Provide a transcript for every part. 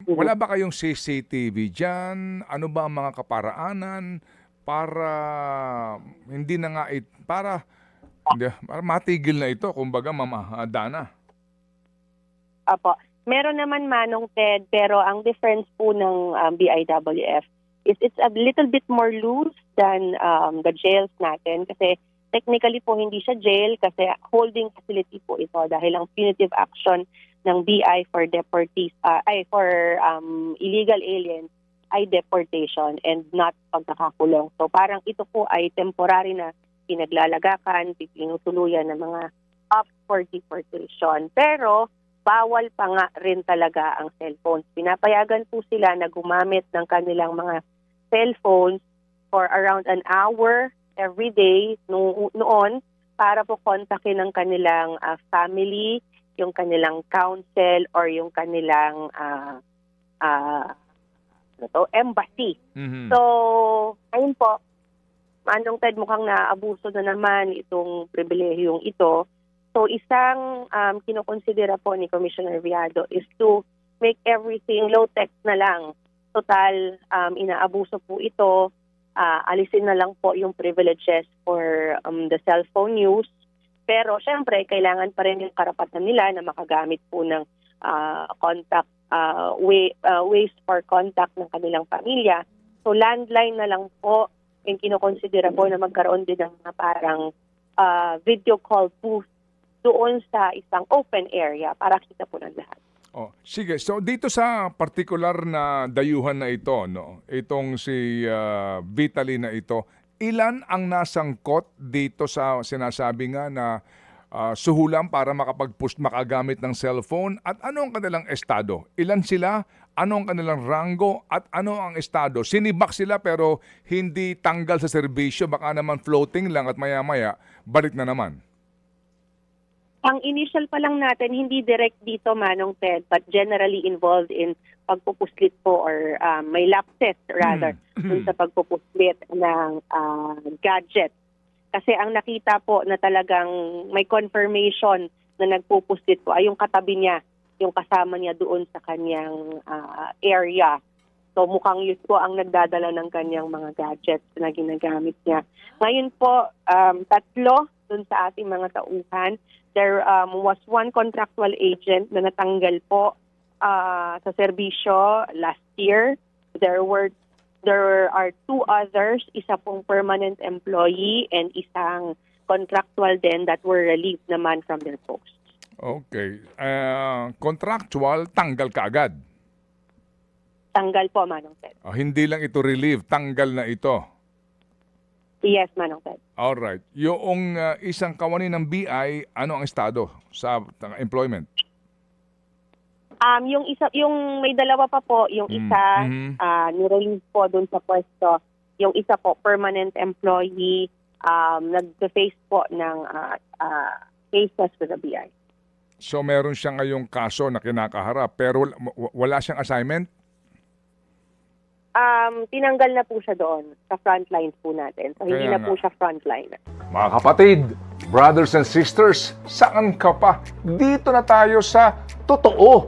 wala ba kayong CCTV diyan? Ano ba ang mga kaparaanan para hindi na nga para matigil na ito, kumbaga, Ma'am Dana? Apo. Meron naman, Manong Ted, pero ang difference po ng BIWF is it's a little bit more loose than the jails natin kasi technically po hindi siya jail kasi holding facility po ito dahil ang punitive action ng BI for deportees illegal aliens ay deportation and not pagkakakulong. So parang ito po ay temporary na pinaglalagakan, pinutuluyan ng mga up for deportation. Pero bawal pa nga rin talaga ang cellphones. Pinapayagan po sila na gumamit ng kanilang mga cellphones for around an hour every day noon para po kontakin ng kanilang family, yung kanilang council or yung kanilang embassy. Mhm. So, ayun po, Manong Ted, mukhang naabuso na naman itong pribilehiyong ito. So, isang kinukonsidera po ni Commissioner Viado is to make everything low-tech na lang. Total, inaabuso po ito. Alisin na lang po yung privileges for the cellphone use. Pero syempre, kailangan pa rin yung karapatan nila na makagamit po ng contact, ways for contact ng kanilang pamilya. So landline na lang po yung kinukonsidera po na magkaroon din ng mga parang video call booth doon sa isang open area para kita po ng lahat. Oh, sige. So dito sa particular na dayuhan na ito, no, itong si Vitaly na ito, ilan ang nasangkot dito sa sinasabi nga na suhulan para makagamit ng cellphone at ano ang kanilang estado? Ilan sila? Ano ang kanilang rango? At ano ang estado? Sinibak sila pero hindi tanggal sa serbisyo, baka naman floating lang at maya-maya balik na naman. Ang initial pa lang natin, hindi direct dito, Manong Ted, but generally involved in pagpupuslit po or may lapses rather dun sa pagpupuslit ng gadget. Kasi ang nakita po na talagang may confirmation na nagpupuslit po ay yung katabi niya, yung kasama niya doon sa kanyang area. So mukhang yun po ang nagdadala ng kanyang mga gadgets na ginagamit niya. Ngayon po, 3 dun sa ating mga tauhan. There was one contractual agent na natanggal po sa serbisyo last year. There are 2 others, isa pong permanent employee and isang contractual din that were relieved naman from their posts. Okay. Contractual, tanggal ka agad. Tanggal po, Manong Ted. Hindi lang ito relieve, tanggal na ito. Yes, Manong Ted. Alright. Yung isang kawani ng BI, ano ang estado sa employment? Yung may 2 pa po, yung isa nirelease po doon sa pwesto, yung isa po permanent employee nag-face po ng cases with the BI. So meron siya ngayong kaso na kinakaharap pero wala siyang assignment? Tinanggal na po siya doon sa frontline po natin. So hindi na po siya frontline. Mga kapatid, brothers and sisters, saan ka pa? Dito na tayo sa totoo.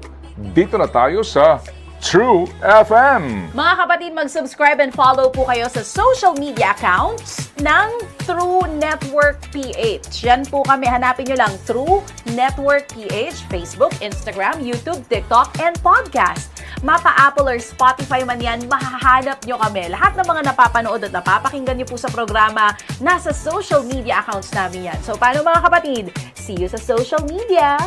Dito na tayo sa True FM. Mga kapatid, mag-subscribe and follow po kayo sa social media accounts ng True Network PH. Yan po kami, hanapin nyo lang True Network PH, Facebook, Instagram, YouTube, TikTok, and podcast. Mapa Apple or Spotify man yan, mahahanap nyo kami. Lahat ng mga napapanood at napapakinggan nyo po sa programa, nasa social media accounts namin yan. So paano mga kapatid? See you sa social media!